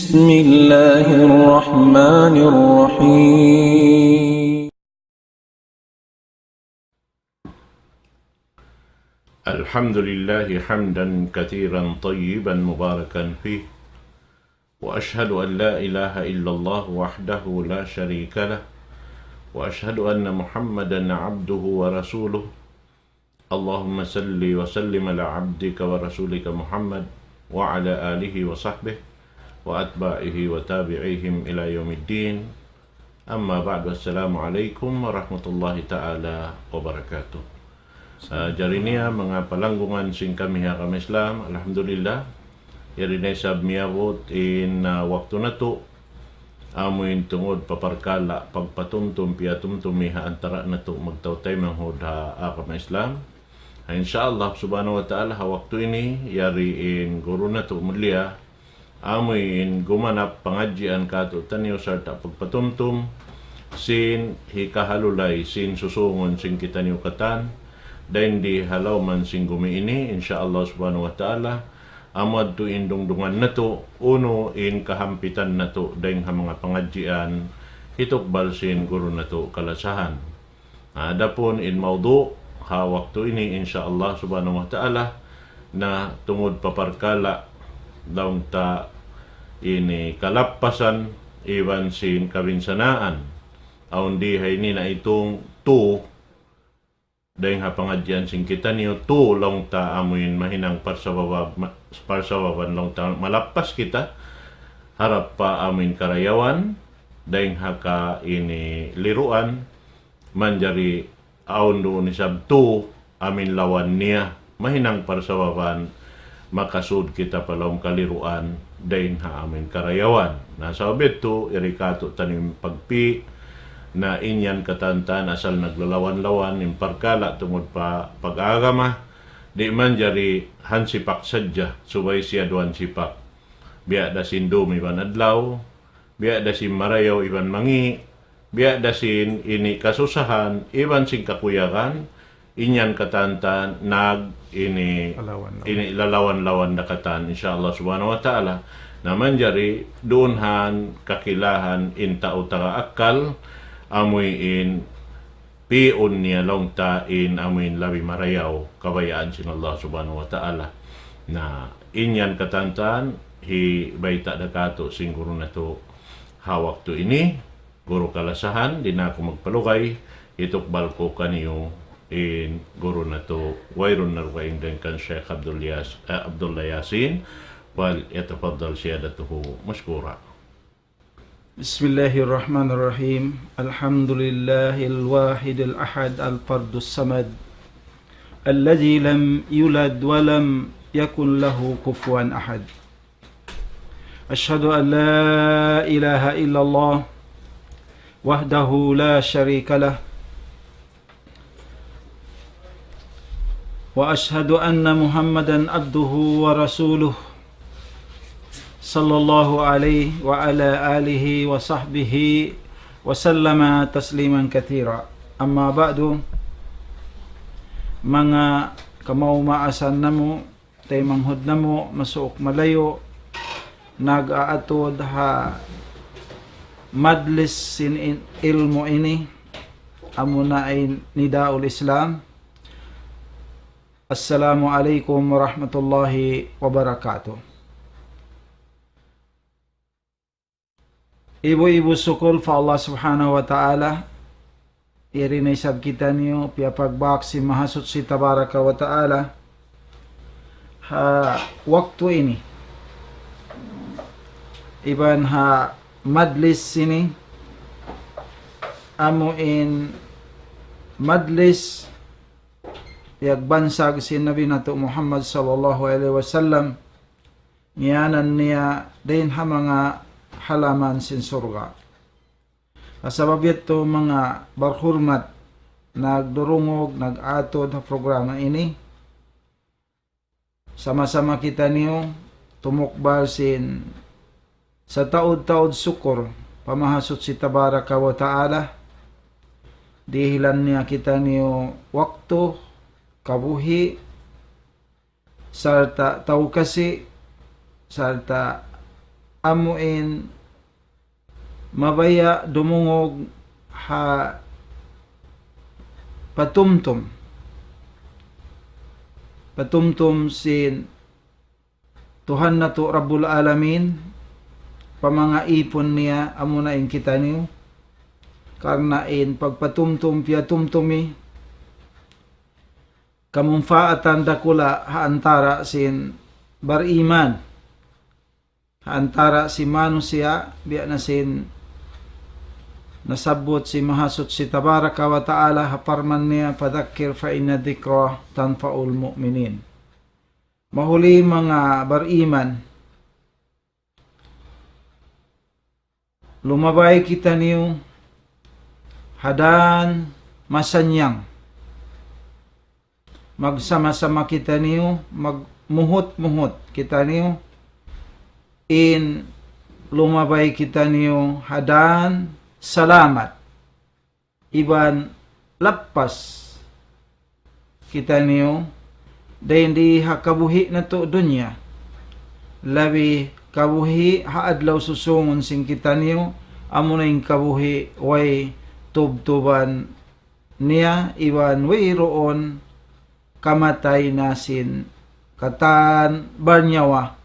بسم الله الرحمن الرحيم. الحمد لله حمدا كثيرا طيبا مباركا فيه، وأشهد أن لا إله إلا الله وحده لا شريك له، وأشهد أن محمدا عبده ورسوله. اللهم صل وسلم على عبدك ورسولك محمد وعلى آله وصحبه وأتباعه وتابعيهم إلى يوم الدين. أما بعد، السلام عليكم ورحمة الله تعالى وبركاته. Jarinia mga palanggungan sing kami kami Islam, alhamdulillah. Yarinay sab miyabot in waktu na to. Amoy tungod paparkala pagpatumtum piatumtum miha antara na to magtawtay manghod kami Islam. Insyaallah subhanahu wa ta'ala waktu ini yari in guru na to mulia. Amoy in gumanap pangadjian kato tanyo sarta pagpatumtum sin hikahalulay sin susungon sin kitanyo katan. Dain di halaw man sing gumiini, insyaallah subhanahu wa ta'ala, amad to indungdungan na to, uno in kahampitan na to, dain ha mga pangadjian, hitok balsin guru na to kalasahan. Adapon in maudu, ha waktu ini insyaallah subhanahu wa ta'ala, na tungod paparkala, daung ta ini kalapasan, iwan sin kabinsanaan, aun di hay ni na itong to, dahil ha pangadyan sing kita niyo to long ta amuin mahinang parsawaban long ta malapas kita harap pa amin karayawan dahil ha ka ini liruan manjari aun do ni sab to amin lawan niya mahinang parsawaban makasud kita palong kaliruan dahil ha amin karayawan nasa obet to irikato tanim pagpi na inyan katantan asal naglalawan-lawan yung parkala tungod pa pag-agama di man jari hansipak sadya subay siya duan sipak biya da sin dumi iban adlaw biya da sin marayaw iban mangi biya da sin ini kasusahan iban sin kakuyakan inyan katantan ini lalawan-lawan na katan insyaallah subhanahu wa ta'ala naman jari doonhan kakilahan inta utara akal amoy in pion niya long ta in amoy labi marayaw kabayaan sin Allah subhanahu wa ta'ala na inyan katantan hi baita dakato sing guru na to hawak to ini guru kalasahan di na ako magpalugay itok balko kaniyo in guru na to wayrun na rukaing din kan Sheikh Abdullah Yasin wal yatafaddal siyadatuhu mashkura. بسم الله الرحمن الرحيم الحمد لله الواحد الأحد الفرد الصمد الذي لم يولد ولم يكن له كفوا أحد أشهد أن لا إله إلا الله وحده لا شريك له وأشهد أن محمدا عبده ورسوله صلى الله عليه وعلى آله وصحبه وسلم تسليما كثيرا أما بعد mga kamaumaasan namo tay manghud namo masuok malayo nag-aatod ha madlis sin ilmo ini amuna ay nidaul Islam. Assalamu alaikum warahmatullahi wabarakatuh. Ibu-ibu sukul fa Allah subhanahu wa ta'ala irinay sab kita niyo piapagbak si mahasut si tabaraka wa ta'ala ha waktu ini iban ha madlis sini amuin madlis yagbansag si Nabi nato Muhammad sallallahu alaihi wasallam niyanan niya din ha mga halaman sin surga. Kasabab ito mga barhurmat nagdurungog, nag-atod sa programa ini. Sama-sama kita niyo tumukbal sin sa taod-taod sukur pamahasot si tabaraka wa ta'ala. Dihilan niya kita niyo waktu, kabuhi, sarta tau kasi, sarta amuin mabaya dumungog ha patumtum sin Tuhan na to Rabbul Alamin, pamanga ipon niya amo na in kita niyo karna in pagpatumtum pia tumtumi kamumfaatan dakula haantara sin bariman, haantara si manusia biya na sin nasabot si mahasot si tabaraka wa ta'ala haparman niya padakir fa inna dhikra tanfa'ul mu'minin. Mahuli mga bariman, lumabay kita niyo hadan masanyang, magsama-sama kita niyo, magmuhot-muhot kita niyo, in lumabay kita niyo hadan salamat, iban lappas kita niyo, dahil di hakabuhi na to dunya, labi kabuhi haadlaw susungon sing kita niyo, amo na yung kabuhi way tubtuban niya, iban way roon kamatay nasin katan banyawa,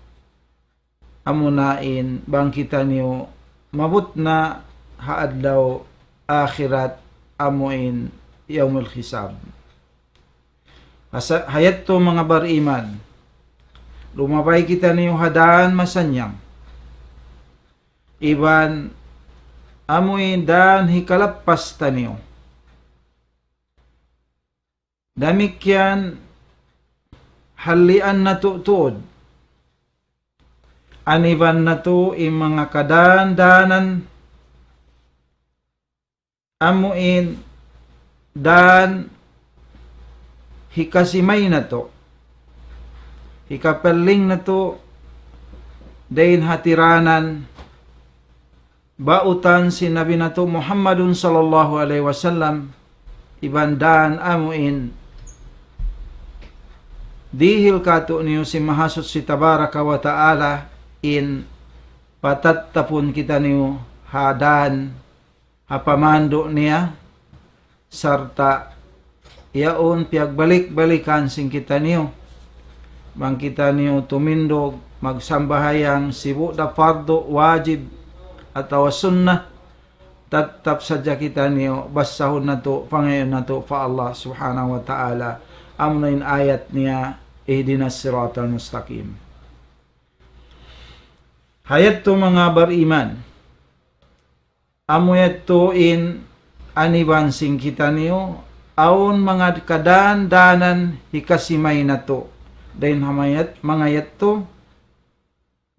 amo nain bang kita niyo mabut na haadlaw akhirat amuin yaumul hisab. Hayat to mga bariman, lumabay kita niyo hadaan masanyang, iban amuin dan hikalapas taniyo. Damikyan halian na tuod, aniban na to yung mga kadandanan, amuin dan hikasimay na to, hikapaling na to, dahin hatiranan, bautan si Nabi na to Muhammadun sallallahu alaihi wasallam, ibandaan amuin, dihil kato niyo si mahasot si tabaraka wa ta'ala, in patattapon kita niyo hadan, hapamando niya, sarta yaon piagbalik-balikan sing kita niyo, bang kita niyo tumindog, magsambahayang sibu da fardo, wajib, atau sunnah, tatap saja kita niyo, basahon na to, pangayon na to, fa Allah subhanahu wa ta'ala, amnain ayat niya, ihdinas siratal mustaqim. Hayat to mga bariman, amoyat to in aniban sing kita niyo, aon mga kadandanan hikasimay na to, dahin hamayat mga yatto,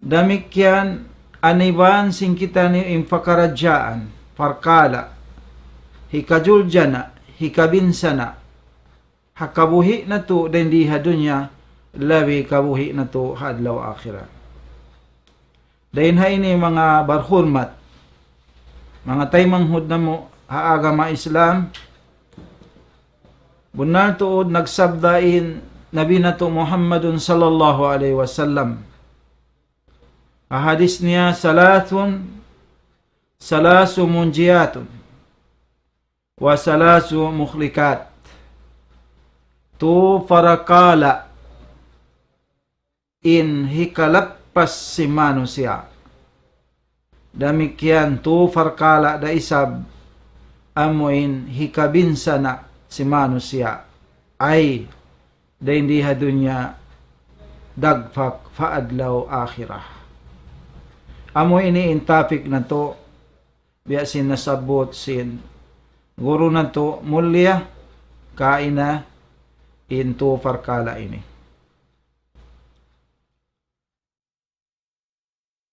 damikyan aniban sing kita niyo impakaradyaan, farkala, hikajuljana, hikabinsana, hakabuhi na to, dahin di hadunya, labi kabuhi na to, hadlaw akhirat. Dahin haini mga barhurmat, mga taymanghud na mo, haagama Islam, bunal tuod nagsabdain Nabi na to Muhammadun sallallahu alaihi wasallam. Ahadis niya, salasu munjiyatun wa salasu mukhlikat, tu farakala in hikalappas si manusia. Damikyan tu farkala da isab amuin hikabinsana si manusia, ay da hindi hadunya dagfak faadlaw akhirah. Amo ini in topic na to, biya sin nasabot sin guru na to, mulya kaina in to farkala ini.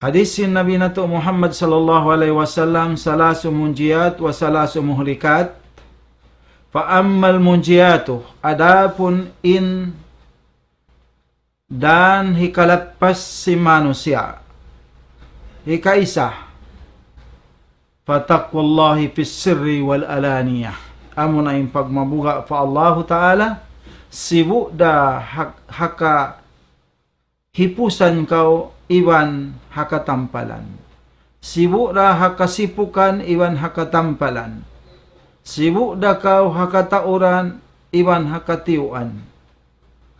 Hadisin Nabi na to Muhammad sallallahu alaihi wasallam, salasu munjiyat wa salasu muhlikat. Fa'ammal munjiyatu, adapun in dan hikalapas si manusia, hikaisa, fataqwallahi fis sirri wal alaniyah, amo na yung pagmabuga fa Allahu Ta'ala, sibu da haka hipusan kau iwan hakatampalan. Sibu da hakasipukan iwan hakatampalan. Sibu da kau hakatauran iwan hakatiuan.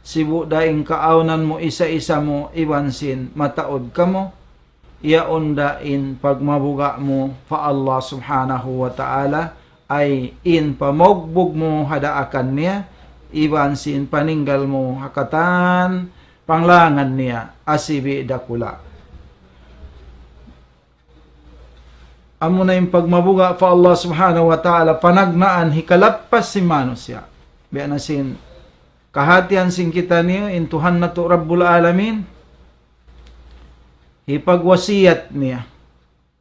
Sibu da ing kaaunan mo isa-isa mo iwan sin mataod kamo. Iaon da in pagmabuga mo fa Allah subhanahu wa ta'ala ay in pamogbog mo hadaakan niya. Iwan sin paninggal mo hakatan panglangan niya asibi dakula. Amo na yung pagmabuga fa Allah subhanahu wa ta'ala panagnaan hikalapas si manusya. Biya na sin kahatian sin kita niyo intuhan na to Rabbul Alamin. Hipagwasiyat niya.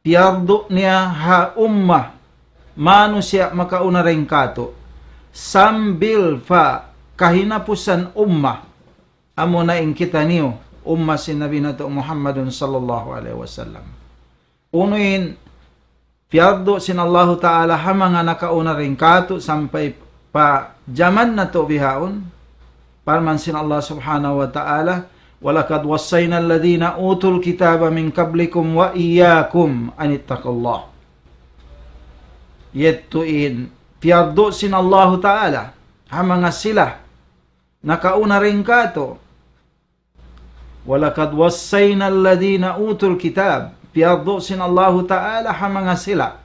Piyardo niya ha ummah. Manusya makauna rin kato. Sambil fa kahinapusan ummah. Amo na ing kita niyo. Ummah si Nabi na to Muhammadun sallallahu alaihi wasallam. Unuin piyardo sin Allah Ta'ala ha mga nakauna rin kato sampay pa jaman na to bihaon. Parman sin Allah subhanahu wa ta'ala walakad wassayna alladhina utul kitaba min qablikum wa iyyakum anittaqullah. Yettuin piyardo sin Allah Ta'ala ha mga sila nakauna rin kato. Walakad wassayna alladhina utul kitab. Piyardo sin Allah Ta'ala ha mga sila.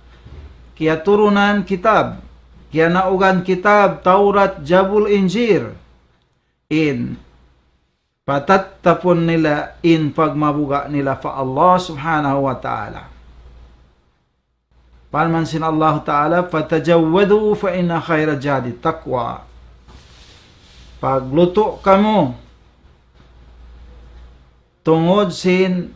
Kaya turunan kitab. Kaya naugan kitab, Taurat, Jabul, Injil. In patattapon nila in pagmabuga nila fa Allah subhanahu wa ta'ala. Parman sin Allah Ta'ala, fatajawwadu fa inna khayra jadi taqwa. Pagluto kamo tungod sin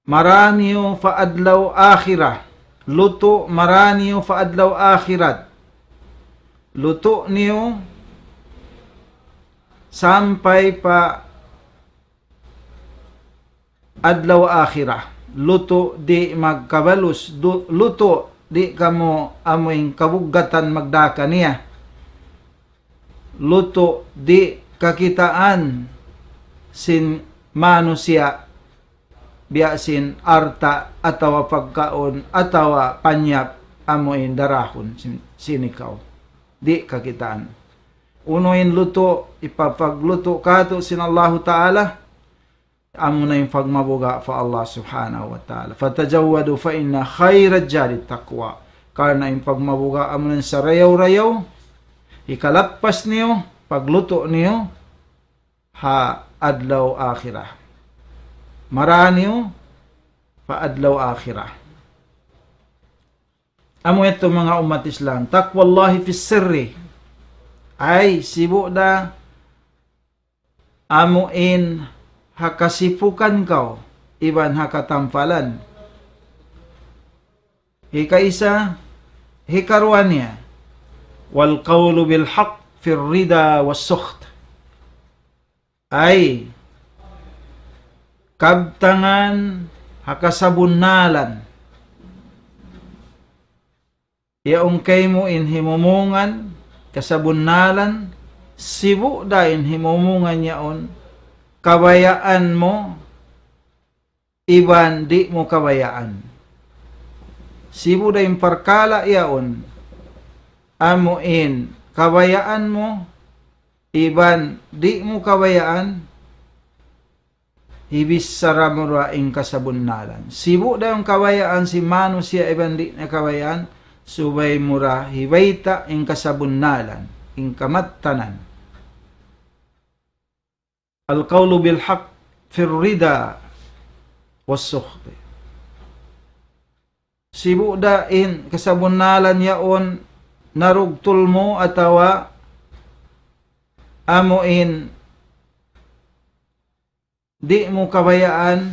maraniyo fa adlaw akhirah. Luto maraniyo fa adlaw akhirat. Luto niyo sampai pa adlaw akhirah. Luto di magkabalus. Luto di kamo amoing kabugatan magdaka niya. Luto di kakitaan sin manusia biasin arta atawa pagkaon atawa panyap amoin darahon sinikaw. Di kakitaan. Unoin luto, ipapagluto kato sin Allah Ta'ala, amo na yung pagmabuga fa Allah subhanahu wa ta'ala. Fatajawwadu fa inna khayra jadi taqwa. Karena yung pagmabuga amo na sa rayaw-rayaw, ikalapas niyo, pagluto niyo, ha adlaw akhirah. Maraniyo, pa adlaw akhirah. Amo ito mga umat Islam, taqwallahi fis sirri. Ay sibu da amuin hakasipukan kau iban hakatampalan. Hikaisa hikaruannya wal qawlu bil haqq fir rida was sukht. Ay kabtangan hakasabunalan. Yaong kay mo in himumungan kasabunalan, sibu dahin himumungan yaon, kabayaan mo, iban di mo kabayaan. Sibu dahin parkala yaon, amuin, kabayaan mo, iban di mo kabayaan, hibis saramura ing kasabunalan. Sibu dahin kabayaan si manusia iban di na kabayaan, subay mura hiwaita ing kasabunnalan, ing kamattanan. Al-qawlu bil haqq fir rida was sukhti. Sibu dain kasabunnalan yaon narugtul mo atawa amuin di mo kabayaan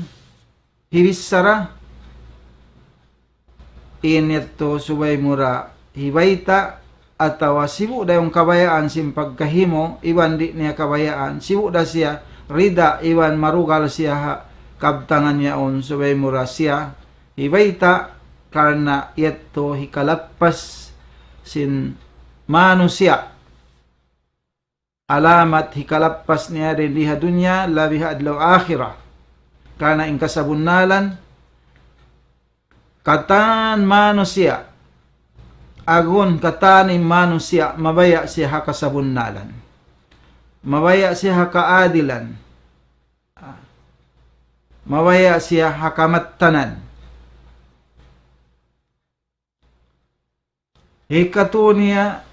hibissara inito subay mura hiwaita atawa sibu da yung kabayaan sim pagkahimo iwan di niya kabayaan sibu da siya rida iwan marugal siya kabtangan niya on subay mura siya hiwaita karena ito hikalapas sin manusia alamat hikalappas niya rin liha dunya labiha adlaw akhirah. Kana ing kasabunnalan katan manusia agun katanim manusia mabaya siya kasabunnalan. Mabaya siya kaadilan. Mabaya siya hakamattanan. Hikatunia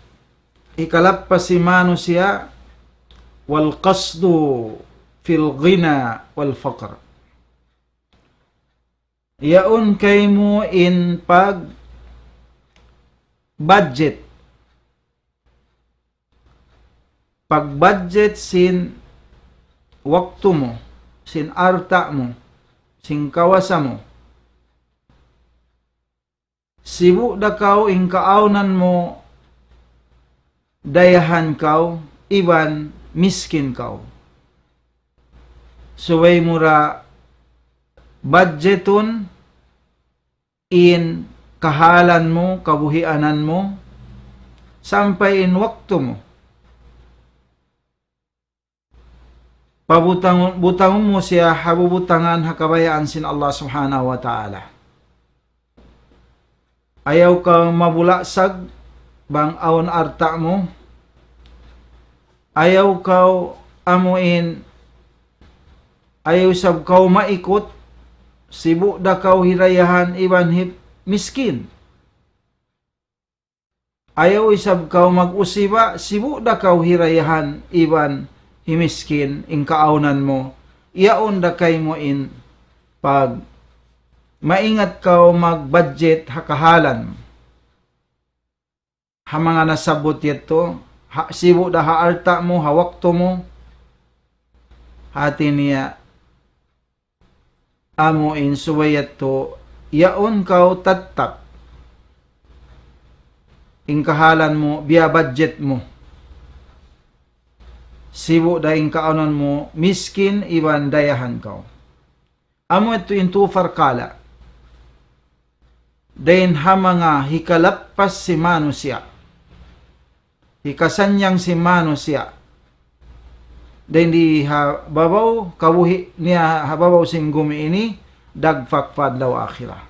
ikalappas si manusia wal qasdu fil ghina wal faqr. Yaun kay mo in pag budget. Pag budget sin waktu mo, sin arta mo, sin kawasa mo. Sibu da kaw ing kaaunan mo dayahan kaw, iban miskin kaw. Suway mura budgetun in kahalan mo, kabuhianan mo, sampai in waktu mo. Butangon mo siya habubutangan hakabayaan sin Allah subhanahu wa ta'ala. Ayaw kang mabulaksag bang aon arta mo. Ayaw kau amuin. Ayaw sab kau maikot. Sibu da kau hirayahan iban miskin. Ayaw isab kau mag-usiba. Sibu da kau hirayahan iban himiskin ing kaaunan mo. Iyaon da kay mo in pag maingat kau mag-budget hakahalan. Ha mga nasabot yato, sibu da haarta mo, hawakto mo, hati niya amo in suwayat to, yaon kau tatak. Ing kahalan mo, biya budget mo. Sibu da ing kaaunan mo, miskin iban dayahan kau. Amo ito in tufar kala. Dain hamanga hikalappas si manusia. Hikasanyang si manusia. Dain di hababaw, kabuhi niya hababaw sing gumi ini, dagfakfad law akhirah.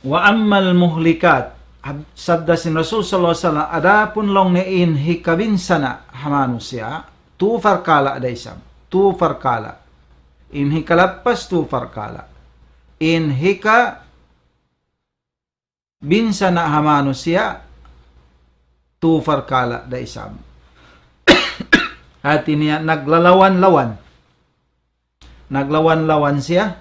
Wa ammal muhlikat, sabda sin Rasul sallallahu alaihi wasallam, adapun long nein hikabinsana hamanusia, tu farkala adaisam, tu farkala. In hikalappas tu farkala. In hika binsana hamanusia, tu farkala daisam. Hati niya naglalawan-lawan. Naglawan-lawan siya.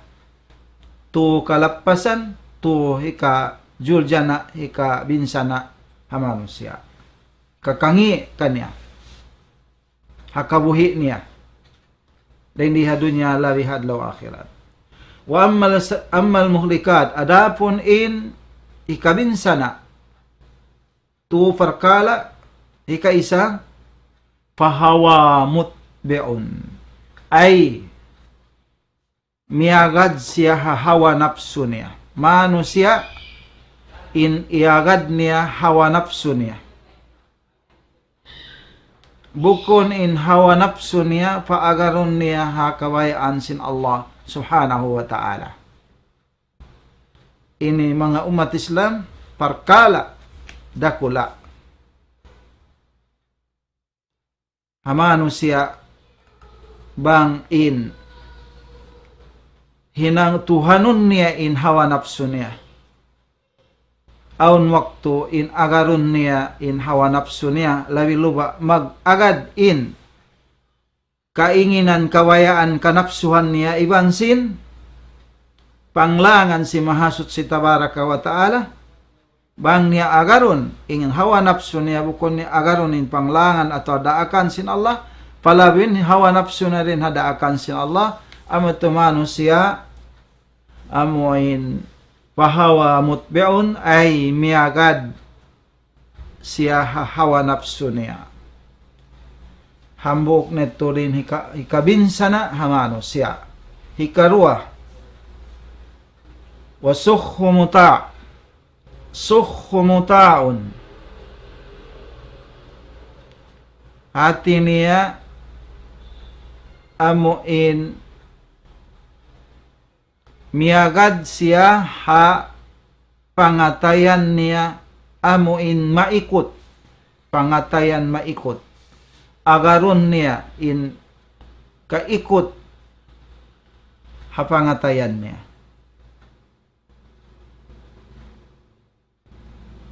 Tu kalappasan, tu hika juljana, hika binsana hamanusia. Kakangi kanya. Hakabuhi niya. Dan di dunya la bihad law akhirat. Wa ammal muhlikat, adapun in ikabinsana, tu farkala, ika isa, fahawa mutbe'un, ay miagad siya hawa nafsu niya. Manusia in iagad niya hawa nafsu niya. Bukun in hawa nafsu niya, paagaron niya hakawayaan sin Allah subhanahu wa ta'ala. Ini mga umat Islam, parkala, dakula. Hamano siya, bang in, hinang tuhanun niya in hawa nafsu niya. Aun waktu in agarun niya in hawa nafsu niya, labi luba mag-agad in kainginan kawayaan kanapsuhan niya ibansin panglangan si mahasut si tabaraka wa ta'ala bang niya agarun in hawa nafsu niya bukon niya agarun in panglangan atau daakan sin Allah palabin hawa nafsu na rin hadaakan sin Allah amatu manusia amuin pahawa mutbe'un ay miagad siya hawa nafsu niya. Hambuk neto rin hikabinsana hamano siya. Hikarua wasukhu muta' sukhumutaun. Hati niya amuin miagad siya ha pangatayan niya amuin maikot. Pangatayan maikot. Agaron niya in kaikot ha pangatayan niya.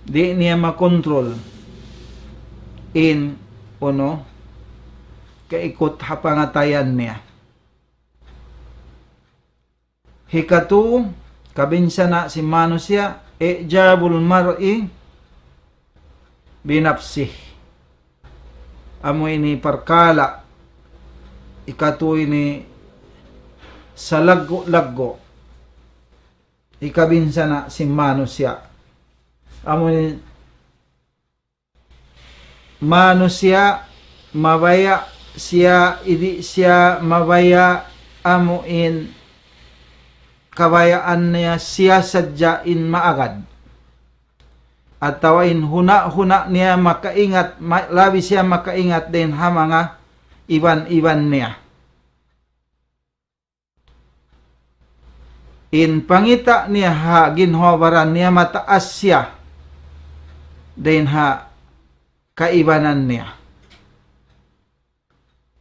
Di niya makontrol in kaikot ha pangatayan niya. Hikatu kabinsana si manusya ijabul mar'i binafsih. Amo ini perkala ikatu ini sa laggo ikabinsana si manusya. Amo ini manusya mabaya siya idi siya mabaya amuin kabayaan niya siya sadyain maagad. At tawain huna niya makaingat, labi siya makaingat din ha mga iban niya. In pangita niya ha ginhawaran niya mataas siya din ha kaibanan niya.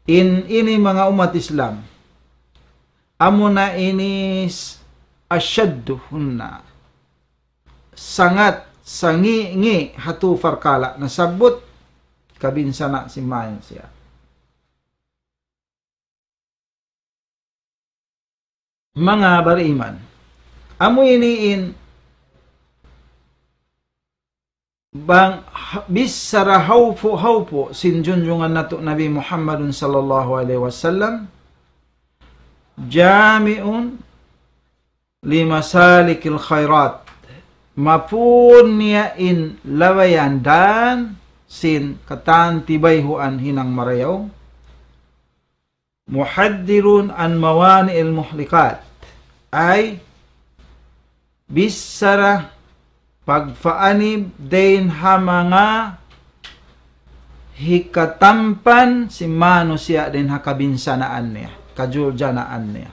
Ini mga umat Islam, amuna inis asyaddu hunna sangat sangi hatu farkala nasabot kabinsana si mayan siya. Mga bariman, amo iniin bang bisara hawpo sinjunjungan nato Nabi Muhammadun sallallahu alaihi wasallam jami'un limasalikil khairat mapun niya in lawayan dan sin katan tibayhuan hinang marayaw muhaddirun an mawani'il muhlikat ay bisara pagfaanib din ha mga hikatampan si manusya din ha kabinsanaan niya kajuljanaan niya.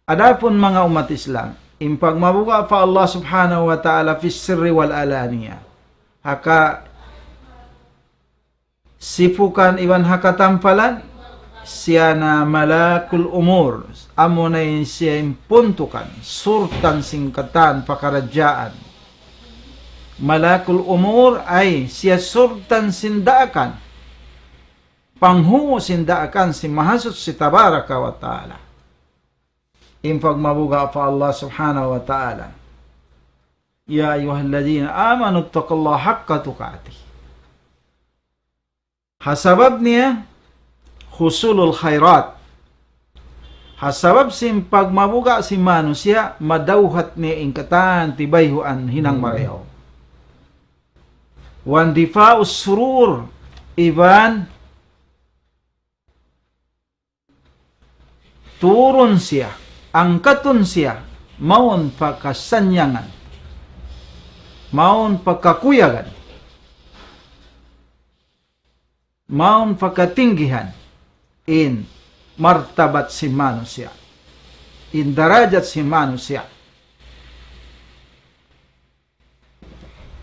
Adapun mga umat Islam impag mabuga pa Allah subhanahu wa ta'ala fi sirri wal alaniya haka sipukan iban hakatampalan siya na malakul umur amo na yun siya impuntukan surtan singkatan pakaradyaan. Malakul umur ay siya surtan sindaakan panghungo sindaakan si mahasut si tabaraka wa ta'ala. Impag mabuga pa Allah subhanahu wa ta'ala ya ayyuhalladhina amanu ittaqullaha haqqa tuqatih. Hasabab niya husulul khairat. Hasabab sim pagmabuga si manusia madawhat ni ingkatan tibayhuan hinang marayaw. Wan difa'us surur iban turun siya angkatun siya maun pagkasanyangan maun pagkakuyagan maun pagkatinggihan in martabat si manusia in darajat si manusia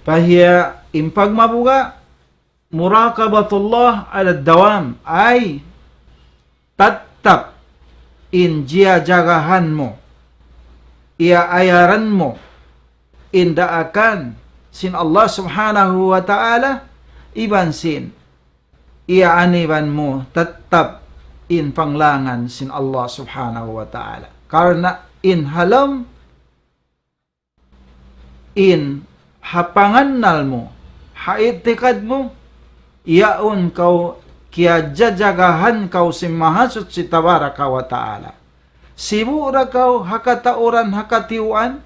pahiya impag mabuga muraqabatullah ala dawam ay tatap in jia jagahan mo ia ayaran mo indaakan sin Allah subhanahu wa ta'ala iban sin ia aniban mo tatap in panglangan sin Allah subhanahu wa ta'ala karena in halam in hapangannal mo haitikad mo iaun kau kia jajagahan kau si mahasut si tabaraka wa ta'ala. Sibu da kau hakatauran hakatiwan,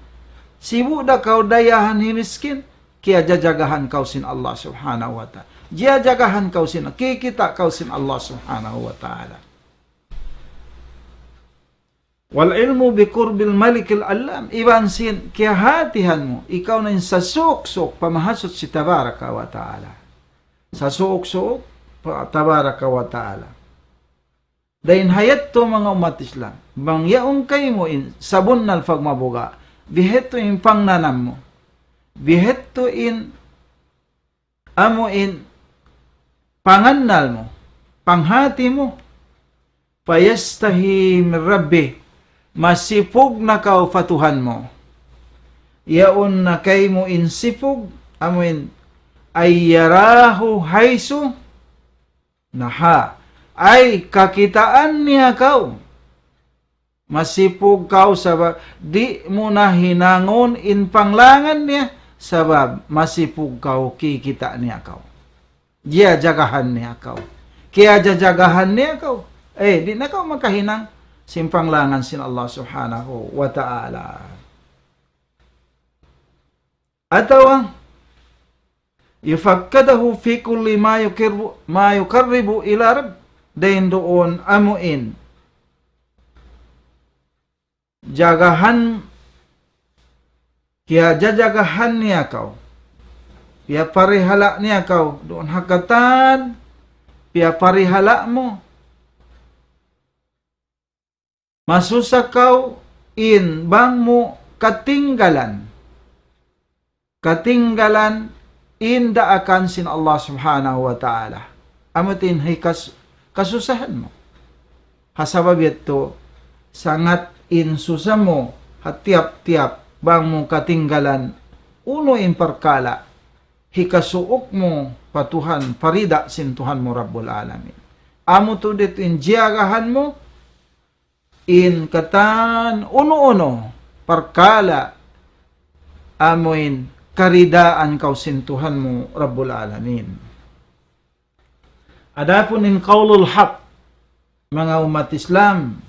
sibu da kau dayahan himiskin, kia jajagahan kau sin Allah subhanahu wa ta'ala. Jia jagahan kau sin, kikita kau sin Allah subhanahu wa ta'ala. Wal ilmu bi qurbil malikil alam. Iban sin kihatihan mo. Ikaw na sa suok-suok pamahasot si tabaraka wa ta'ala. Sa suok-suok tabaraka wa ta'ala. Dahin hayat to mga umat Islam. Bang yaong kayo mo in sabon nal pagmabuga. Biheto in pangnanam mo. Biheto in amo in pangannal mo. Panghati mo. Payastahi min Rabbi. Masipog na kao fatuhan mo. Yaon na kay mo insipog, amuin, ay yarahu haisu, naha, ay kakitaan niya kao. Masipog kao sabab, di mo na hinangon in panglangan niya, sabab masipog kao kikita niya kao. Diya jagahan niya kao. Kaya jagahan niya kao. Di na kao makahinang, simpanglangan sin Allah subhanahu wa ta'ala. Atawa, yufakkadahu fi kulli ma yukarribu ila Rabb. Dahin doon amuin. Jagahan, kaya jajagahan niya kau. Kaya parihala niya kau. Doon hakatan, kaya parihala mo. Masusakaw in bang mo katinggalan. Katinggalan in daakan sin Allah subhanahu wa ta'ala. Amutin hay kasusahan mo. Hasabab ito, sangat in susa mo, hatiap-tiap bang mo katinggalan, uno in parkala, hikasuok mo patuhan, parida sin Tuhan mo Rabbul Alamin. Amo to dito in jiyagahan mo, in katan uno-uno parkala amoin karidaan kau sintuhan mo Rabbul Alamin. Adapun in qaulul haq, mga umat Islam,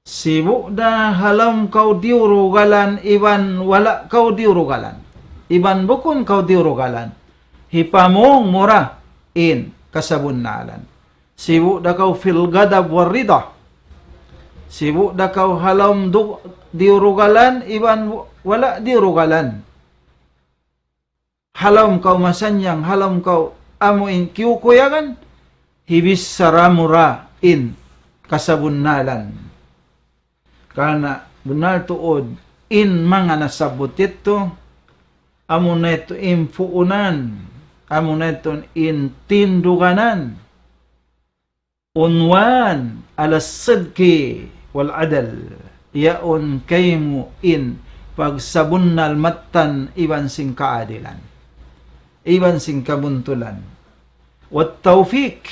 sibu da halam kau diurugalan iban wala kau diurugalan. Iban bukun kau diurugalan. Hipamong mura in kasabunnalan. Sibu da kau fil gadab warida. Sibu da kau halam diurugalan, iban wala diurugalan. Halam kau masanyang, halam kau amuin kiyukuyagan, hibis saramura in kasabunnalan. Karena benar tuod in mga nasabot ito, amun na ito impuunan, amun na ito in tinduganan, unwan alas sidki wal adal, yaon kaymo in pagsabunnal matan iban sing kaadilan, iban sing kabuntulan. Wat tawfik,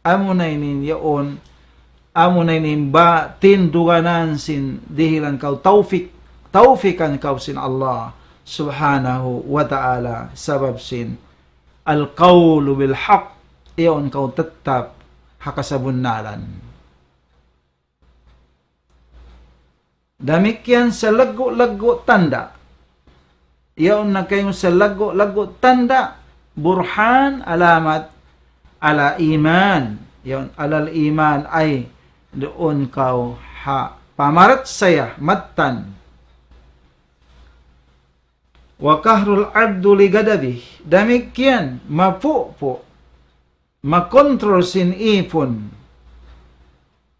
amo na inin yaon, amo na inin ba tinduganan sin dihilan kau tawfik, tawfikan kau sin Allah subhanahu wa ta'ala, sabab sin al-qawlu bil haq, yaon kau tetap hakasabunnalan. Damikian sa lago-lago tanda. Iyon na kayo sa lago-lago tanda. Burhan, alamat, ala iman. Iyon, alal iman ay doon kau pamarat saya, matan. Wa kahrul abdu li gadabi. Damikian, mapupo, makontrol sin ipon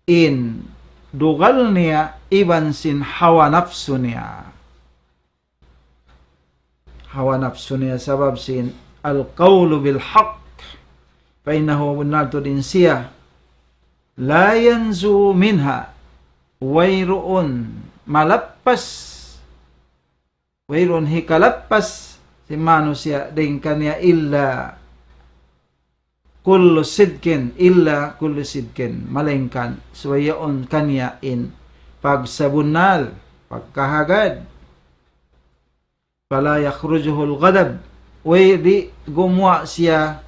in dugal niya iban sin hawa nafsu niya. Hawa nafsu niya sabab sin al-qawlu bil haq, fa innahu bunalto din siya la yanzu minha wayroon malappas, wayroon hikalappas si mano siya din kanya illa kullu sidkin, illa kullu sidkin, malengkan suwayaon kanya in pagsabunal, pagkahagad. Fala yakhrujuhul ghadab, way di gumwa siya,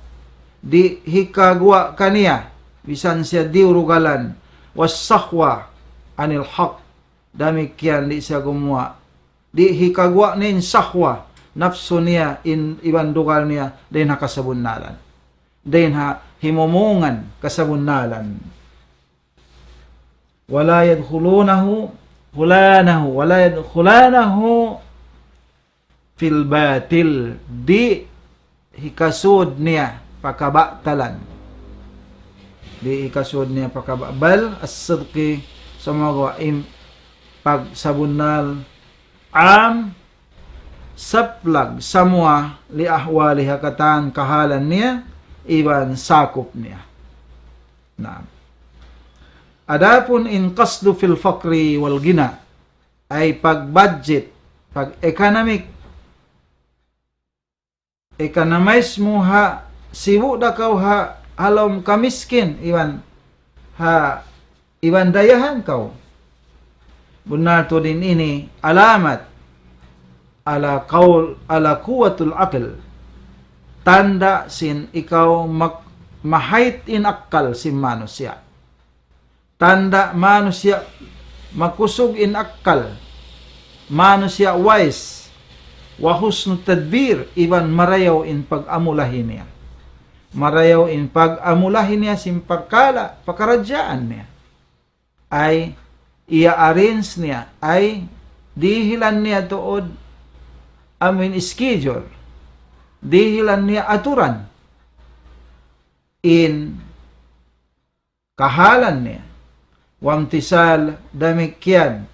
di hikagwa kaniya, bisan siya di urugalan, was sakhwa anil haq, damikyan di siya gumwa, di hikagwa nin sakhwa, nafsu niya in iban dugal niya, di nakasabunalan. Din ha himumungan kasabunnalan. wala yadkhulunahu wala yadkhulanahu fil batil, di hikasud niya pakabatalan, di hikasud niya pakabal as-sidqi sa mga pagsabunal saplag samwa li ahwali hakatan kahalan niya iban sakop niya. Naam. Adapun in qasdu fil faqri wal gina ay pag-budget, economize mo ha sibu da kaw ha halom kamiskin iban dayahan kaw. Benar to din ini alamat ala quwwatul aql, tanda sin ikaw mahait in akal si manusia, tanda manusia makusog in akal, manusia wise wa husnu tadbir, iban marayaw in pag-amulahin niya, marayaw in pag-amulahin niya sim pakaradyaan niya ay i-arrange niya, ay dihilan niya tuod schedule, dihilan niya aturan in kahalan niya, wamtisal damikyan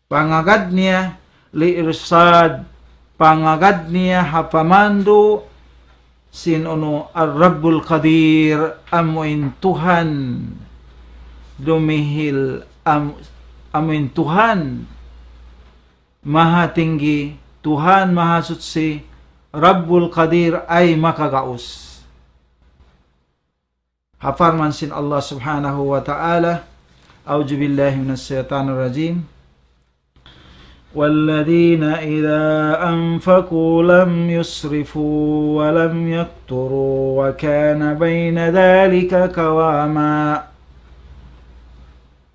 pangagad niya liirsad, pangagad niya hapamando sinono ar-Rabbul Qadir, amuin Tuhan dumihil, amuin Tuhan maha tinggi, Tuhan maha sutsi, Rabbul Qadir ay makagaus. Hafarman sin Allah subhanahu wa ta'ala, a'udzu billahi minas syaitanir rajim, والذين إذا أنفقوا لم يسرفوا ولم يقتروا وكان بين ذلك قواما.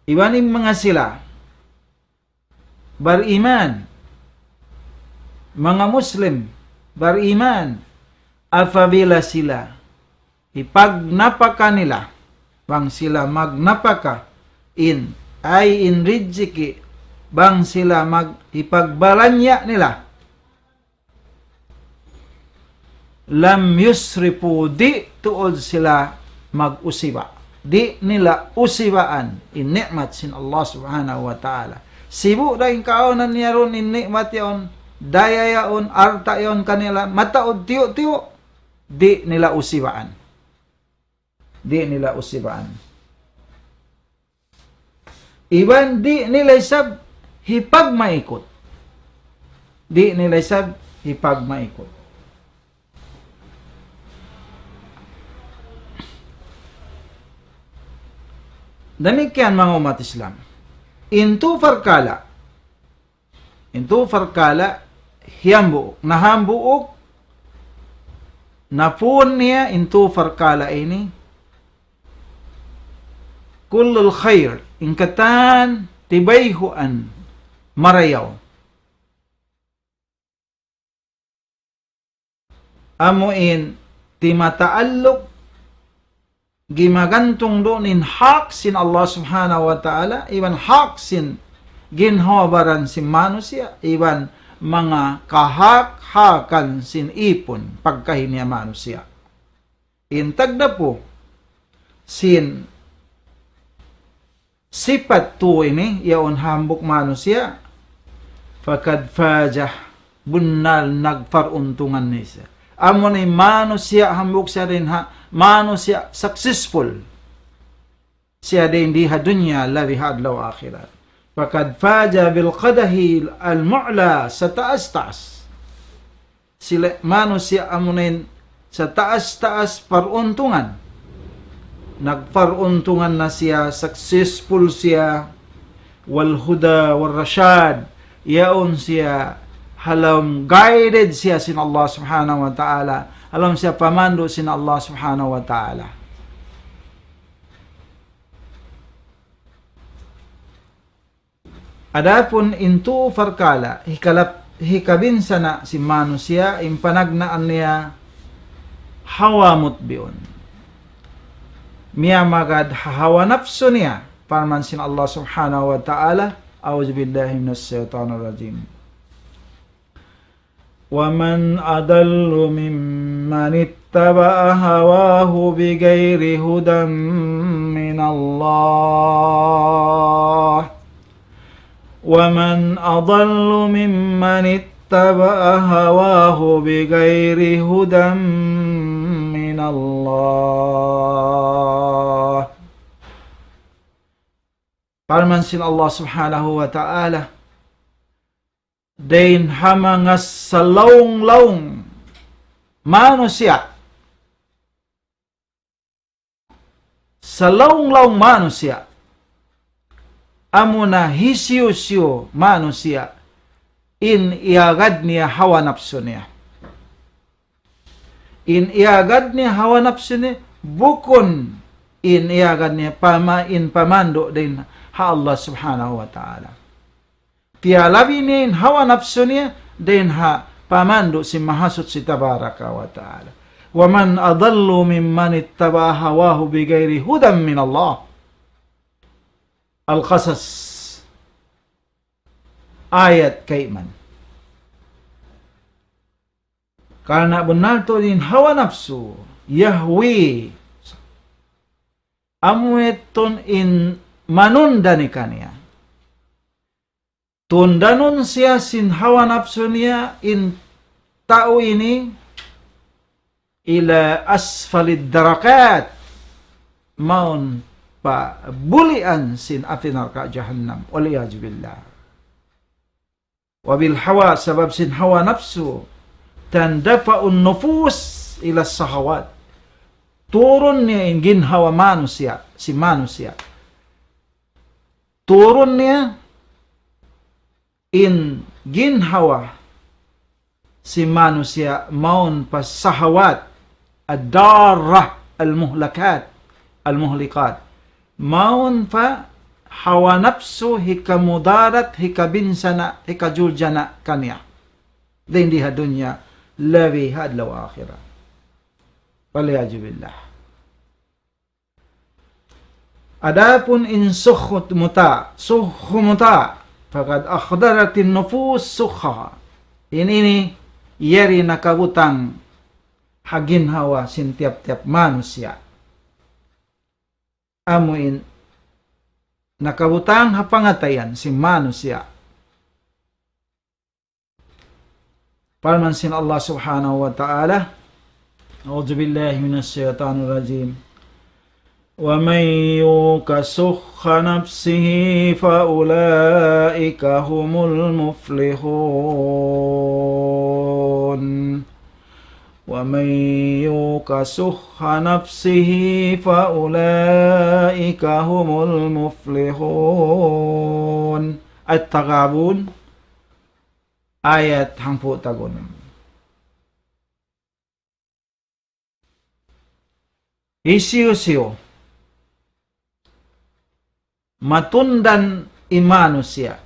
Ibaning mga sila beriman, mga Muslim beriman, apabila sila ipagnapaka nila, bang sila magnapaka in rizki, bang sila ipagbalanya nila, lam yusrifu, di tuod sila mag-usiba, di nila usibaan in ni'mat sin Allah subhanahu wa ta'ala. Sibu daing kaonan niya ron in ni'mat yon, daya yaon, arta yon kanila, mataod tiyo-tiyo, di nila usibaan, di nila usibaan. Iban di nila isab hipag maikot, di nila isab hipag maikot. Demikian mga umat Islam. Intu farkala hiyambuok, nahambuok, napun niya intu farkala ini, kullul khair, ingkatan tibayhuan marayaw. Amuin timataalok gimagantong doon hak sin Allah subhanahu wa ta'ala, iban hak sin ginhawabaran sin manusia, iban mga kahak-hakan sin ipon pagkahinya manusia. Intag na po sin sipat to ini yaon hambuk manusia, fakad fajah bunnal nagfaruntungan nisa. Amon ay manusia hambuk siya rin manusia successful siya din diha dunya labi hadlaw akhirat. Fakad faja bil qadahi al mu'la, sa taas-taas sila manusia amunin sa taas-taas paruntungan, nagparuntungan na siya, successful siya, wal huda wal rashad, yaon siya halam guided siya sin Allah subhanahu wa ta'ala, alam siya pamando sin Allah subhanahu wa ta'ala. Adapun intu farkala hikabinsa na si manusia, impanagnaan niya hawa mutbion, miya magad hawa nafso niya, Parman sin Allah subhanahu wa ta'ala, A'udzubillahi minasyaitonir rajim. Wa man adallu mimman ittaba'a hawahu bighairi hudan min Allah. Wa man adallu mimman ittaba'a hawahu bighairi hudan min Allah. Parman sin Allah subhanahu wa ta'ala, dain hamangas sa laung-laung manusia, sa laung-laung manusia, amuna hisiyo-siyo manusia, in iagad niya hawa nafsu niya. In iagad niya hawa nafsu niya, bukon in iagad niya pamando din ha Allah subhanahu wa ta'ala. Tialabi niya in hawa nafsu niya, din ha pamando si mahasut si tabaraka wa ta'ala. Wa man adallu mimman ittaba hawahu bighairi hudan min Allah. Al-Qasas ayat kaiman. Karena benar to din hawa nafsu Yahwi amueton in manunda ni kanya. Tundanon siya sin hawa nafsu niya in tao ini ila asfalid darakat, maun pa bulian sin api neraka jahannam, waliyadu billah. Wabil hawa, sabab sin hawa nafsu tandafa'un nufus ila sahawat, turun niya in ginhawa manusia, si manusia. Turun niya in ginhawa si manusia maun pa sahawat ad-darah al-muhlakat al-muhlikat, maun pa hawa nafsu hika mudarat hika binsana hika juljana kanya din diha dunya labi hadlaw akhirah, waliyadu billah. Adapun in sukhut muta, faqad akhdaratin nufus sukha. Ini yari nakabutang haginhawa sin tiap-tiap manusia. Amuin nakabutang hapangatayan si manusia. Parman sin Allah subhanahu wa ta'ala, A'udzubillahi minasyaitonir rajim. وَمَنْ يُوقَ شُحَّ نَفْسِهِ فَأُولَئِكَ هُمُ الْمُفْلِحُونَ وَمَنْ يُوقَ شُحَّ نَفْسِهِ فَأُولَئِكَ هُمُ الْمُفْلِحُونَ. At-Taghabun ayat 53. Isiyo-siyo matundan imanusia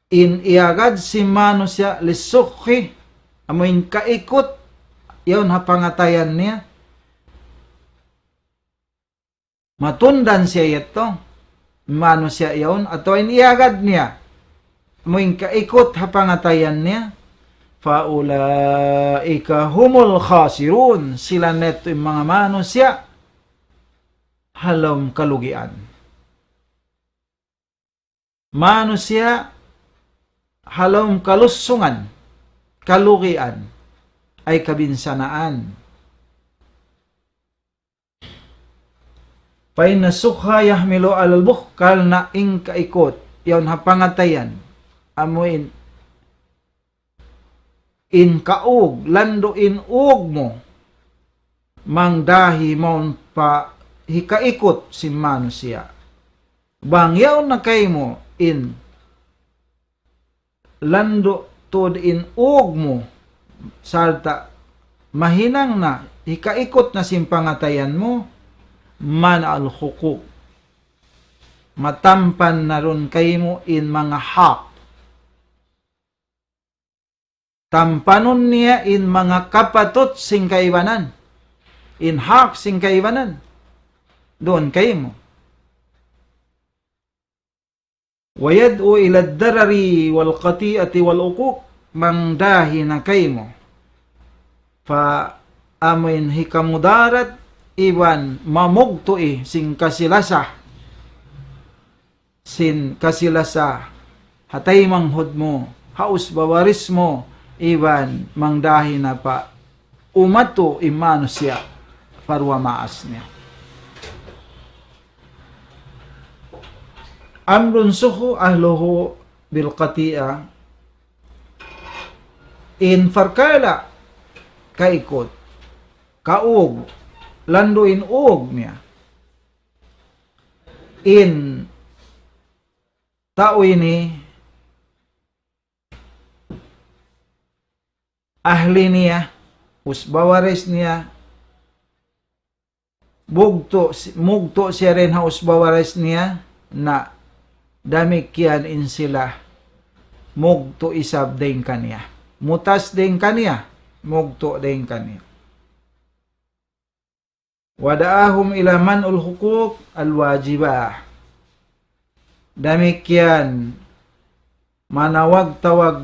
in iagad si manusia lisukhi amuin kaikot yon hapangatayan niya, matundan siya ito manusia yon atau in iagad niya amuin kaikot hapangatayan niya, faulaika humul khasirun, sila neto yung mga manusia halom kalugian. Manusia halom kalusungan, kalugian, ay kabinsanaan. Pain na sukha yahmilo alalbuh, kal na ing kaikot, yon hapangatayan, amuin, in kaug, lando in ug mo, mangdahi maun pa hikaikot si manusia. Bangyaw na kay mo, in lando tod in ug mo, sarta mahinang na hikaikot na simpangatayan mo, man al hukuk, matampan na ron kay mo in mga hak, tampanon niya in mga kapatot sing kaibanan, in hak sing kaibanan, doon kay mo. Wayad'u ila ad-darari wal qati'ati wal uquq, mangdahi na kay mo. Fa amin hikamudarat iwan mamugtoi sing kasilasa. Sin kasilasa hatay manghud mo, haus bawaris mo, iwan mangdahi na pa umato imano siya farwa maas niya. Amrun suhu ahluhu bil qati'a in farkala kaikot kaug landuin ug niya in tao ini ahli niya usbawares niya mugto siya rin ha usbawares niya na damikian in sila mugto isab din kaniya, mutas din kaniya, mugto din kaniya. Wadaahum ila man'ul huquq alwajibah, damikian manawag-tawag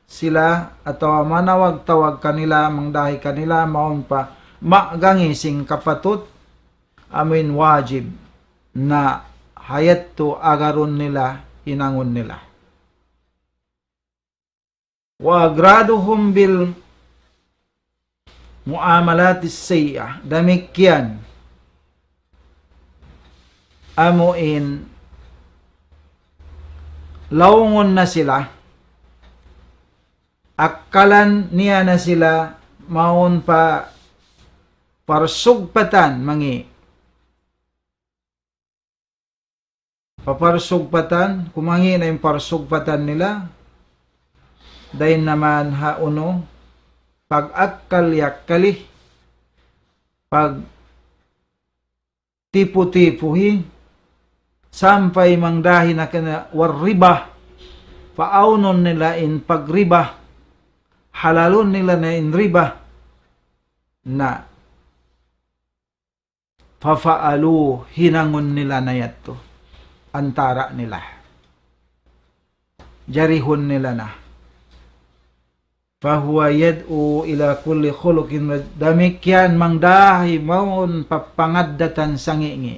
sila atau manawag-tawag kanila mangdahi kanila maun pa magangi sing kapatut amin wajib na hayat to agaron nila inangon nila. Wa agraduhum bil muamalatis sayyi'ah, damikian amuin laungon na sila, akalan niya na sila maun pa parsugpatan mangi paparsugpatan, kumangi na yung parsugpatan nila, dahin naman hauno, pag-akkal-yakkali, pag tipu-tipuhi, sampay mangdahi na kana warriba, paaunon nila in pagriba, halalon nila na in riba, na fafaalu hinangon nila na yato. Antara nila. Jarihun nila na. Fahuwa yad'u ila kulli khuluqin, damikyan mangdahi maun papangaddatan sangingi.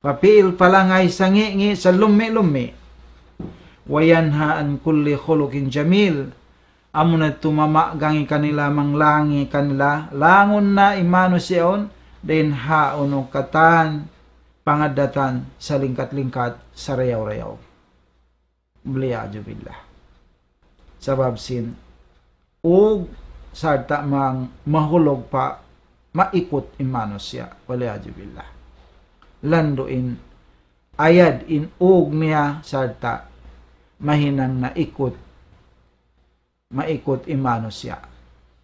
Papil palangay sangingi sa lumi-lumi. Wayanha an kulli khuluqin jamil. Amuna tumamagangi kanila manglangi kanila. Langon na imano siyon, den hauno katan pangadatan sa lingkat-lingkat sa rayaw-rayaw. Bliyadyo billah. Sabab sin, ug sarta mang mahulog pa, maikot imano siya. Bliyadyo billah. Landuin, ayad in ug niya sarta, mahinang naikot, maikot imano siya.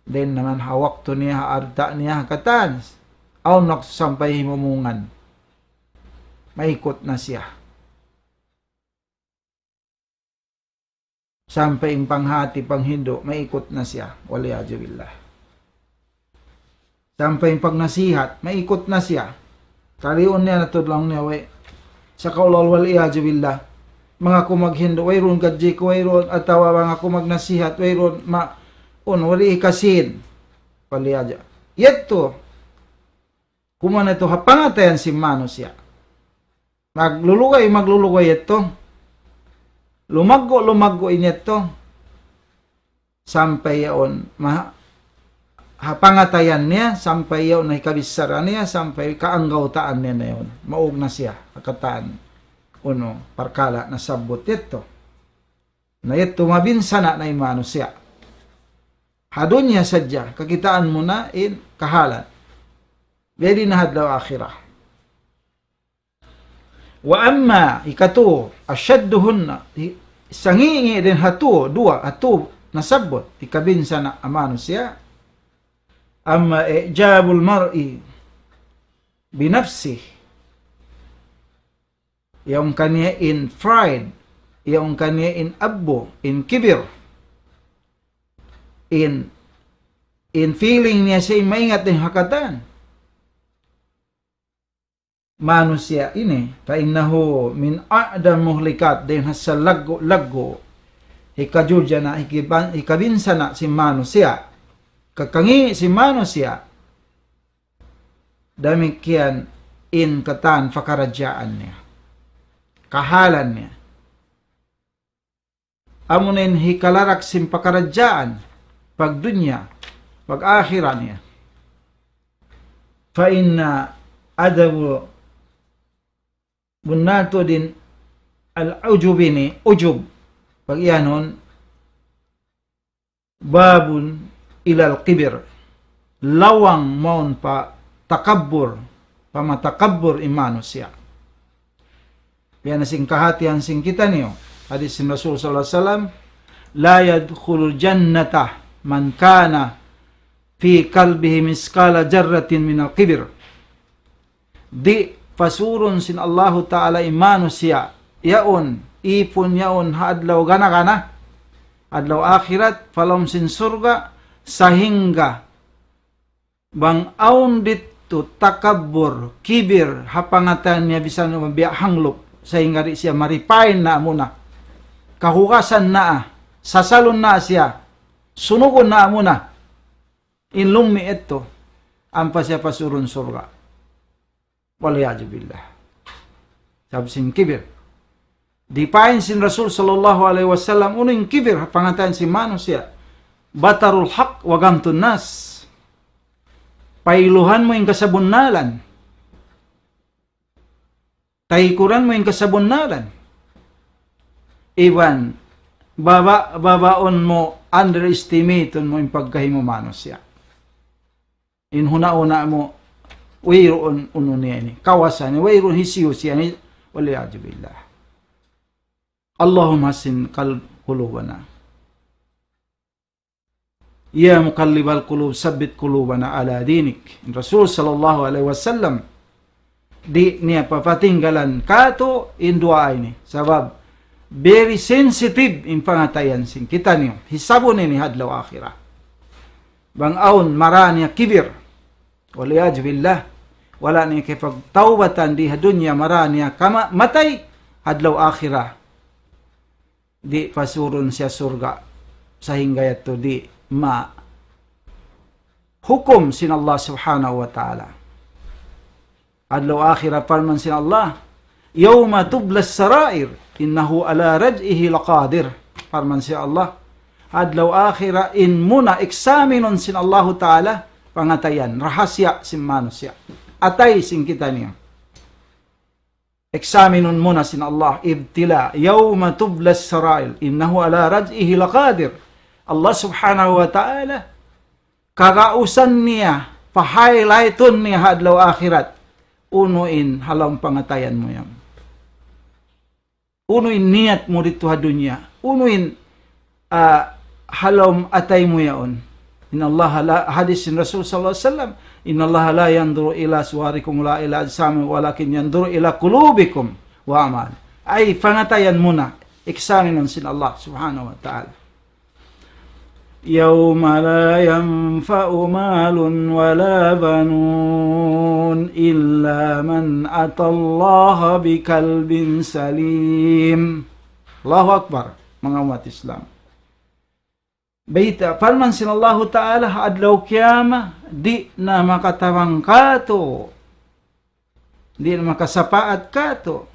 Then naman hawak to niya, arta niya katan, aw naksampay himumungan. Maikot na siya. Sampai yung panghati, panghindo, maikot na siya. Waliyadyo billah. Sampai yung pagnasihat, maikot na siya. Kariun niya natudlang niya, way. Sa kaulal waliyadyo billah. Mga kumaghindo, wayron gadji ko, wayron, atawa mga kumagnasihat, wayron, wali ikasin. Waliyadyo. Yeto, kumana ito, hapangatayan si mano siya. Maglulugay ito. Lumago inito. Sampai yaon, hapangatayan niya, sampai yaon na ikabisaran niya, sampai kaanggautaan niya na yaon. Maug na siya, akataan. Parkala na sabot ito. Na ito, mabinsana na imano siya. Hadon niya sadya, kakitaan mo na in kahalat. Bedi na hadlaw akhirah. Wa amma ikatu ashadduhunna, sangingi din hatu nasabot ikabinsa na amano siya. Amma ijabul mar'i binafsi, yung kanya in pride, yung kanya in abbo, in kibir, in feeling niya siya maingat ng hakatan. manusia ini, fa innahu min a'dam muhlikat, din sa laggo hikajuja na hikabinsa na si manusia, kakangi si manusia, demikian in katan fakarajaan niya, kahalan niya, amunin hikalarak sim pakarajaan, pag dunya, pag akhiran niya. Fa inna adabu bunato din al-ujubini, ujub, pag iyanon, babun ilal kibir, lawang maun pa takabbur, pamatakabbur imano siya. Kaya nasing kahatian sing kita niyo, hadis sin Rasul sallallahu alaihi wasallam, la yadkhulul jannata man kana fi kalbihi miskala jarratin minal kibir. Di pasurun sin Allahu Ta'ala imano siya, yaon, ipon yaon hadlaw gana-gana, adlaw akhirat, falom sin surga, sahingga bang aun dito takabbur, kibir, hapangatan niya bisan mabiya hanglop, sehingga di siya maripain na muna, kahukasan na, sasalon na siya, sunugon na muna, inlumi ito, ampa siya pasurun surga. Waliyadzubillah. Sabi sin kibir. Dipain sin Rasul sallallahu alaihi wasallam uning kibir, pangataan si manusia. Batarul haq wa gamtun nas. Pailuhan mo yung kasabunnalan. Tahikuran mo yung kasabunnalan. Iwan, babaon mo, underestimate mo yung pagkahimo manusia. Inhuna-una mo, wayroon uno niya ni, kawasan ni, wayroon hisiyo siya ni, waliyadzubillah. Allahumma hasin qulubana. Ya muqallibal qulub, sabbit qulubana ala dinik. Rasul sallallahu alaihi wasallam, di niya papatinggalan kato in dua ini. Sabab, very sensitive in pangatayan sing kita niyo. Hisabon ni hadlaw akhirah. Bang-aun maranya kibir. Waliyadzubillah, wala niya kay pagtawbatan di dunya maranya kama matay hadlaw akhirah. Di pasurun siya surga sehingga yato di ma hukum sin Allah subhanahu wa ta'ala. Hadlaw akhirah parman sin Allah, yawma tublas sarair innahu ala raj'ihi laqadir, parman si Allah. Hadlaw akhirah in muna eksaminon sin Allah ta'ala pangatayan, rahasya sin manusia. Atay sin kita niya. Eksaminun muna sin Allah, ibtila, yawma tublas sarail, innahu ala raj'ihi laqadir. Allah subhanahu wa ta'ala, kakausan niya, pa-highlightun niya hadlaw akhirat, unuin halang pangatayan mo yan. Unuin niyat mo dito hadunya. Unuin halam atay mo yaon. Inna Allah la, hadis sin Rasul sallallahu alaihi wasallam, inna Allah la yanduru ila suwarikum la ila ajsami walakin yanduru ila qulubikum wa amal. Ay pangatayan muna, eksaminon sin Allah subhanahu wa ta'ala. Yawma la yanfa'u malun wa la banun illa man atallaha biqalbin salim. Allahu Akbar, mga umat Islam. Baita, farman sin Allah Ta'ala, adlaw kiyama, di na makatawang kato, di na makasapaat kato,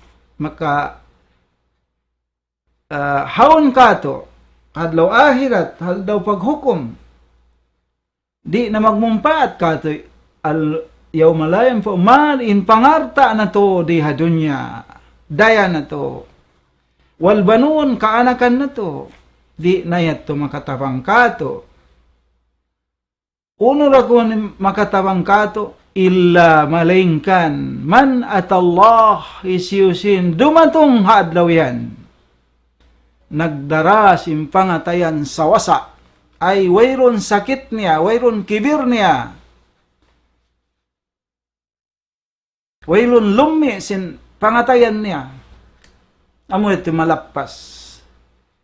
haon kato, adlaw ahirat, adlaw paghukom, di na magmumpaat kato, yawmalayam po, in pangarta na to, di hadunya, daya na to, walbanun, kaanakan na to, di na yato makatawang kato. Uno rakon makatawang kato, illa malingkan, man at Allah isiyusin, dumatong hadlaw yan. Nagdara simpangatayan sa wasa, ay wayron sakit niya, wayron kibir niya. Wayron lumi sin pangatayan niya. Amo ito malappas.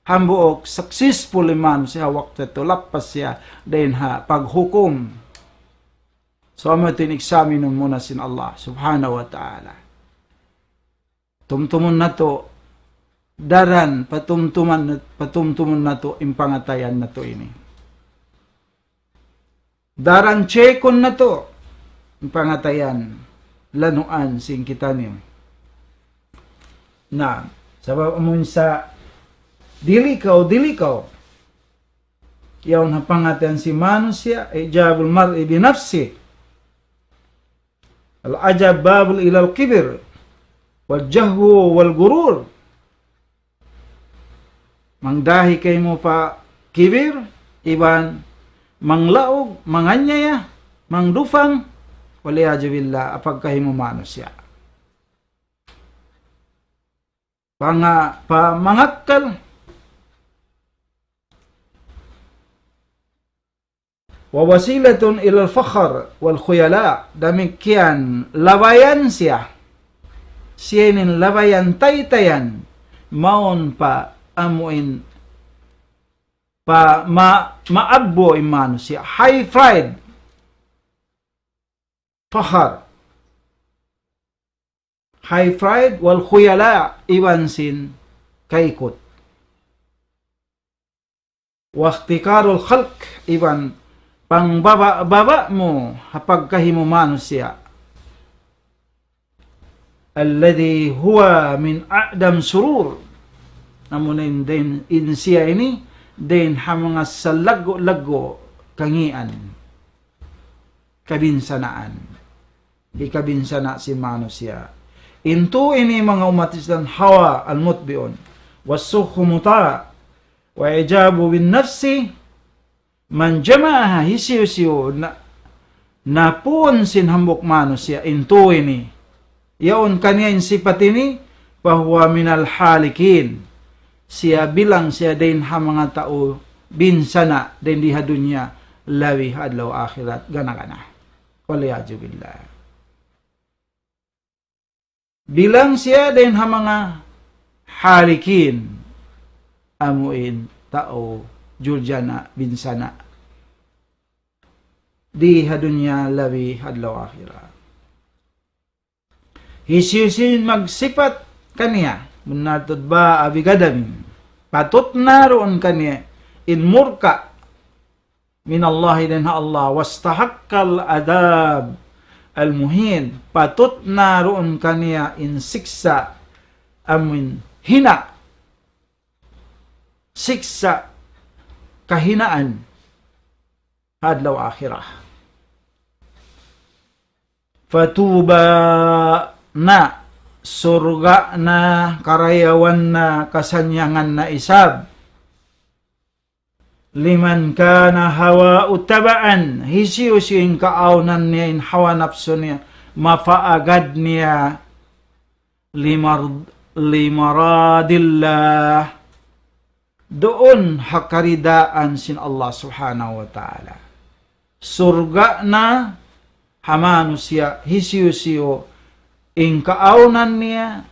Hambuok, successful man siya waktu ito, lapas siya, dahil paghukom. So, amo ito in-examine muna sin Allah, subhanahu wa ta'ala. tumtumon na to, daran, patumtumon na to, impangatayan na to ini. Daran tsekon na to, impangatayan, lanuan, sing kita niyo. Na, sabab amun sa dilikaw, yaw na pangatayan si manusia, ijabul mar'i binafsi, al-ajab babul ilal kibir, wal jahwu wal gurur. Mangdahi kay mo pa kibir, iban manglaog, manganyaya, mangdufang, waliyajabillah, apag kahimo manusia. Mangakal, wa wasilatun ilal fakhr wal khuyala, demikian labayan siya nin labayan taytayan maon pa amuin pa maabbo imano siya high pride fakhr high pride wal khuyala iwan sin kaikot wa ikhtikarul khalq iwan pangbaba mo hapag kahimo manusia alladhi huwa min a'dam surur, namun din siya ini din hamanga sa lago kangian kabinsanaan ikabinsana si manusia into ini mga umatisdan hawa almutbiun wasukhumuta wa ijabu bin nafsi man jamaaha hisiyo na pun sinhambok manusia into ini yaon kaniya insipat ini bahwa minal halikin siya bilang siya din ha mga tao binsana din diha dunya lawi hadlaw akhirat gana waliyaju billah bilang siya din ha mga halikin amuin tao jurjana binsana diha dunya lawi hadlaw akhirat hisiusin magsipat kaniya munatod ba abigadamin patut naroon kaniya in murka min Allah din Allah wastahakkal adab al-muhin patut naroon kaniya in siksa amin hina siksa kahinaan hadlaw akhirah fatuba na surga na karayawan na kasanyangan na isab liman kana hawa utabaan hisiusin kaaunan niya in hawa napso niya mafaagad niya limaradillah doon hakaridaan sin Allah subhanahu wa ta'ala surga na hamano siya hisiusiyo in kaaunan niya,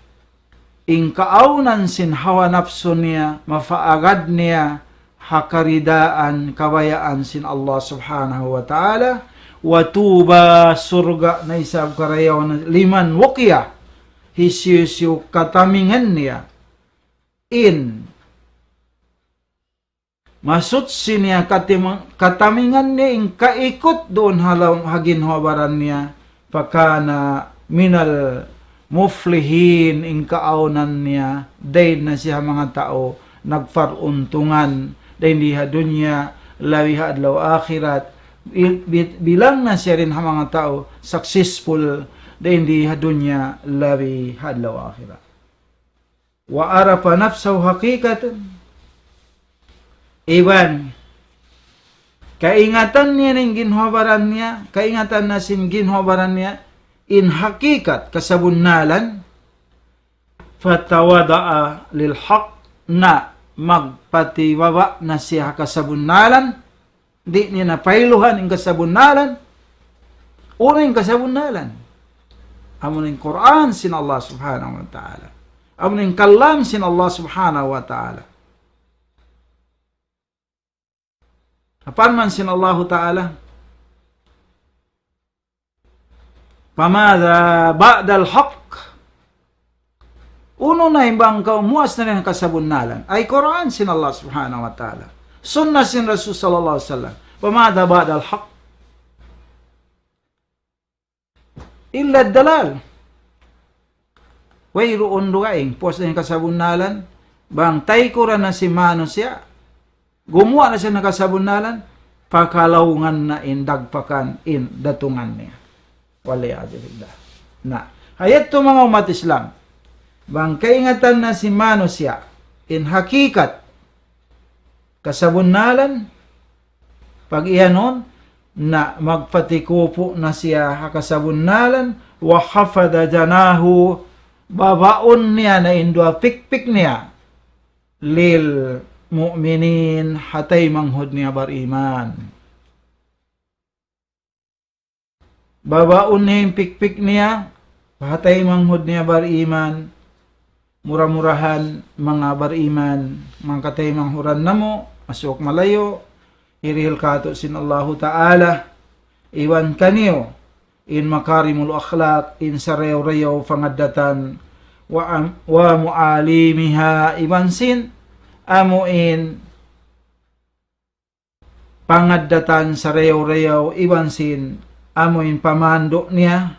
in kaaunan sin hawa nafso niya, mafaagad niya, hakaridaan, kabayaan sin Allah subhanahu wa ta'ala, watuba surga na isab karayawan liman wukya, hisiyo katamingan niya, in masutsi niya katamingan niya, in kaikot doon halang haginhawaran niya, pakana minal muflihin in kaaunan niya dayn na siya mga tao nagfaruntungan dayn diha dunya lawiha adlaw akhirat bilang na siya rin mga tao successful dayn diha dunya lawiha adlaw akhirat wa arafa nafsahu haqiqatan iban kaingatan niya ng ginhawaran niya kaingatan na sin ginhawaran niya in hakikat kasabunnalan fatawada'a lil haq na magpatiwawa na siya kasabunnalan di niya napailuhan in kasabunnalan unang kasabunnalan amun in Quran sin Allah subhanahu wa ta'ala amun in kalam sin Allah subhanahu wa ta'ala apan man sin Allah ta'ala فماذا بعد الحق Uno na imbang kaumuas na rin kasabunnalan ay Quran sin Allah subhanahu wa ta'ala. Sunnah sin Rasul sallallahu alaihi wasallam. Pamada ba'da al-haq illa dalal. Wayroon lugaing puas na yung kasabunnalan bang tay ko na si Mano siya. Gumawa na siya ng kasabunnalan, pakalawungan na indagpakan in datungan niya. Waliyadillah. Na hayat to mga umat Islam bang kaingatan na si Mano siya in hakikat kasabunnalan pag iyanon na magpatikupo na siya hakasabunnalan wa hafada janahu babaon niya na indwa pikpik niya lil mu'minin hatay manghud niya bariman. Babaon niya yung pikpik niya hatay manghud niya bariman. Mura-murahan mga bariman, mga katay manghuran namo, masuk malayo, irihil kato sin Allahu Ta'ala, iwan kaniyo, in makarimul akhlaq, in sarew-rew fangadatan, wa mualimiha, iwan sin, amuin, pangadatan sarew-rew, iwan sin, amuin pamando niya,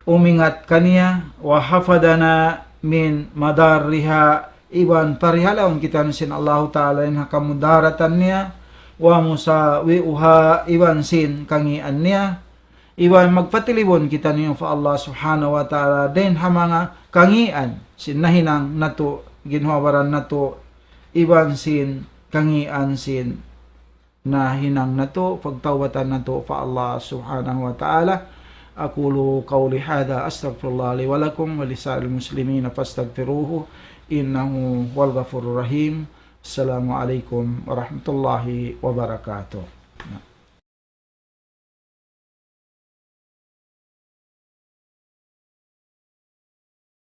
umingat kaniya wa hafadana min madarriha iwan parihalaon kita sin Allah Ta'ala in hakamudaratan niya wa musawiuha iwan sin kangian niya iwan magpatilibon kita niyo fa Allah subhanahu wa ta'ala din hamanga kangian sin nahinang nato ginhawaran nato iwan sin kangian sin nahinang nato pagtawatan nato fa Allah subhanahu wa ta'ala. أقول قولي هذا أستغفر الله لي ولكم ولسائر المسلمين فاستغفروه إنه هو الغفور الرحيم. السلام عليكم ورحمة الله وبركاته.